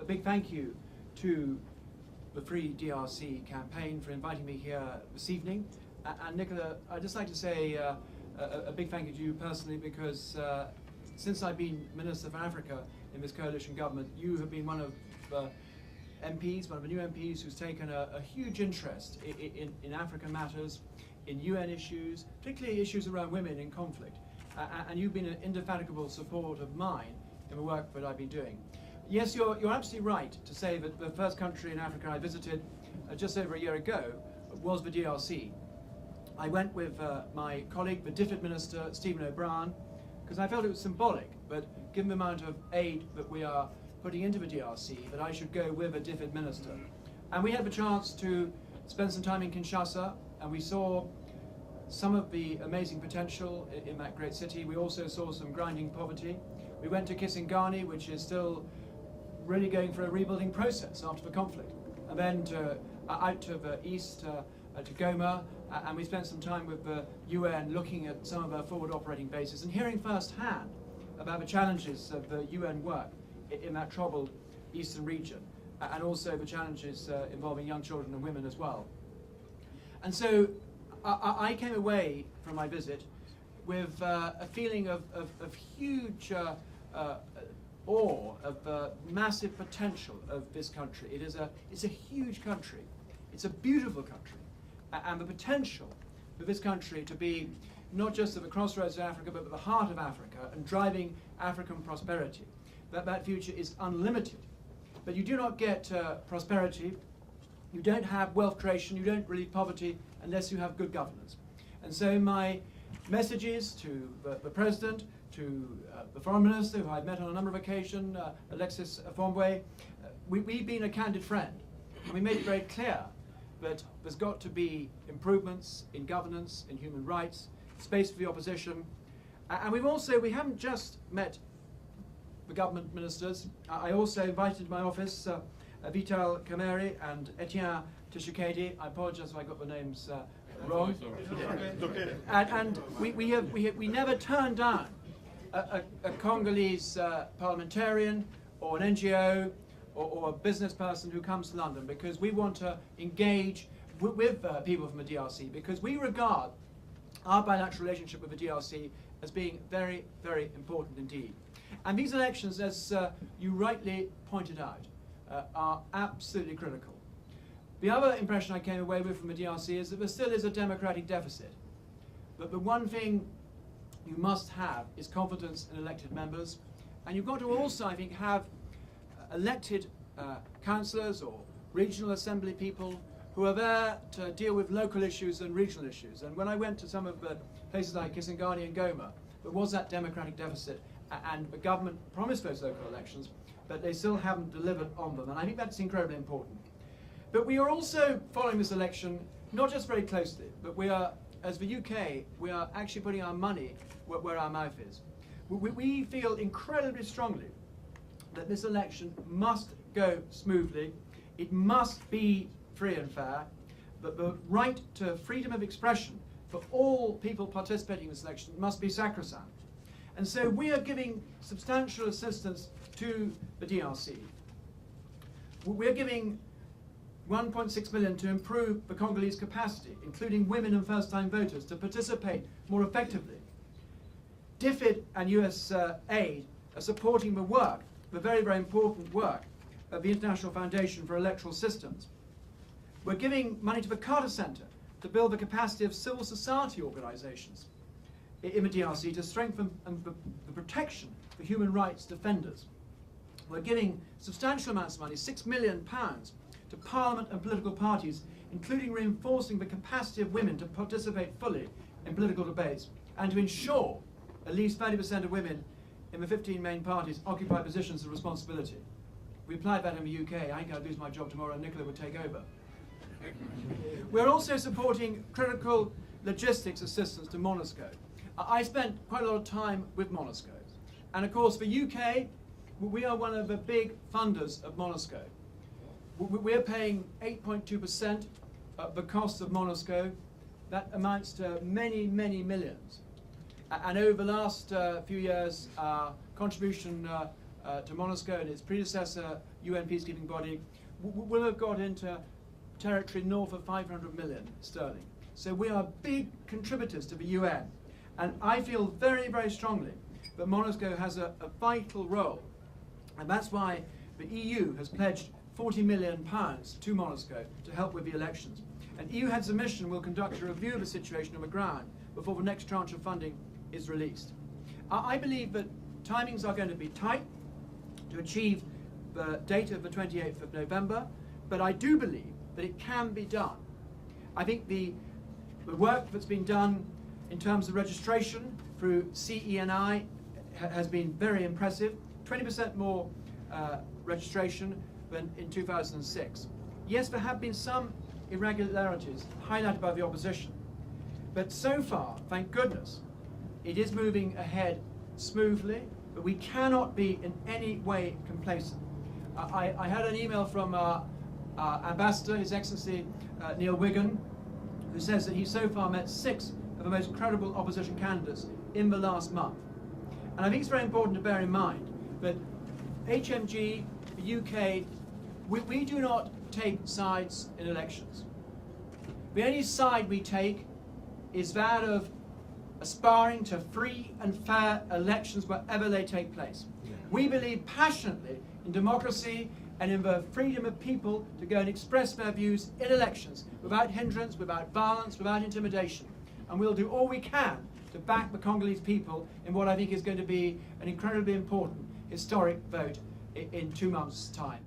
big thank you to the Free DRC campaign for inviting me here this evening. And Nicola, I'd just like to say a big thank you to you personally, because since I've been Minister for Africa in this coalition government, you have been one of the MPs, one of the new MPs who's taken a huge interest in African matters, in UN issues, particularly issues around women in conflict. And you've been an indefatigable support of mine in the work that I've been doing. Yes, you're absolutely right to say that the first country in Africa I visited just over a year ago was the DRC. I went with my colleague, the DFID Minister, Stephen O'Brien, because I felt it was symbolic, but given the amount of aid that we are putting into the DRC, that I should go with a DFID Minister. And we had the chance to spend some time in Kinshasa, and we saw some of the amazing potential in that great city. We also saw some grinding poverty. We went to Kisangani, which is still really going through a rebuilding process after the conflict. And then out to the east, to Goma, and we spent some time with the UN looking at some of our forward operating bases and hearing firsthand about the challenges of the UN work in that troubled eastern region, and also the challenges involving young children and women as well. And so I came away from my visit with a feeling of huge awe of the massive potential of this country. It's a huge country. It's a beautiful country. And the potential for this country to be not just at the crossroads of Africa, but at the heart of Africa and driving African prosperity. That future is unlimited. But you do not get prosperity, you don't have wealth creation, you don't relieve poverty unless you have good governance. And so my messages to the President, to the Foreign Minister, who I've met on a number of occasions, Alexis Fombwe, we've been a candid friend. And we made it very clear that there's got to be improvements in governance, in human rights, space for the opposition. And we haven't just met the government ministers. I also invited to my office Vital Kameri and Etienne Tshisekedi. I apologize if I got the names wrong. And we never turned down a Congolese parliamentarian or an NGO or a business person who comes to London, because we want to engage with people from the DRC, because we regard our bilateral relationship with the DRC as being very, very important indeed. And these elections, as you rightly pointed out, are absolutely critical. The other impression I came away with from the DRC is that there still is a democratic deficit. But the one thing you must have is confidence in elected members. And you've got to also, I think, have elected councillors or regional assembly people who are there to deal with local issues and regional issues. And when I went to some of the places like Kisangani and Goma, there was that democratic deficit, and the government promised those local elections, but they still haven't delivered on them. And I think that's incredibly important. But we are also following this election, not just very closely, but we are, as the UK, we are actually putting our money where our mouth is. We feel incredibly strongly that this election must go smoothly, it must be free and fair, but the right to freedom of expression for all people participating in this election must be sacrosanct. And so we are giving substantial assistance to the DRC. We're giving 1.6 million to improve the Congolese capacity, including women and first-time voters, to participate more effectively. DFID and US aid are supporting the work, the very, very important work of the International Foundation for Electoral Systems. We're giving money to the Carter Center to build the capacity of civil society organizations in the DRC to strengthen the protection for human rights defenders. We're giving substantial amounts of money, £6 million, to Parliament and political parties, including reinforcing the capacity of women to participate fully in political debates and to ensure at least 30% of women in the 15 main parties occupy positions of responsibility. We applied that in the UK. I think I'd lose my job tomorrow and Nicola would take over. We're also supporting critical logistics assistance to MONUSCO. I spent quite a lot of time with MONUSCO. And of course, the UK, we are one of the big funders of MONUSCO. We're paying 8.2% of the cost of MONUSCO. That amounts to many, many millions. And over the last few years, our contribution to MONUSCO and its predecessor, UN peacekeeping body, will have got into territory north of 500 million sterling. So we are big contributors to the UN. And I feel very, very strongly that MONUSCO has a vital role. And that's why the EU has pledged £40 million to MONUSCO to help with the elections. And EU Heads of Mission will conduct a review of the situation on the ground before the next tranche of funding is released. I believe that timings are going to be tight to achieve the date of the 28th of November, but I do believe that it can be done. I think the work that's been done in terms of registration through CENI has been very impressive. 20% more registration than in 2006. Yes, there have been some irregularities highlighted by the opposition, but so far, thank goodness, it is moving ahead smoothly, but we cannot be in any way complacent. I had an email from our Ambassador, His Excellency Neil Wigan, who says that he so far met 6 of the most credible opposition candidates in the last month. And I think it's very important to bear in mind that HMG, the UK, we do not take sides in elections. The only side we take is that of aspiring to free and fair elections wherever they take place. Yeah. We believe passionately in democracy and in the freedom of people to go and express their views in elections without hindrance, without violence, without intimidation. And we'll do all we can to back the Congolese people in what I think is going to be an incredibly important historic vote in 2 months' time.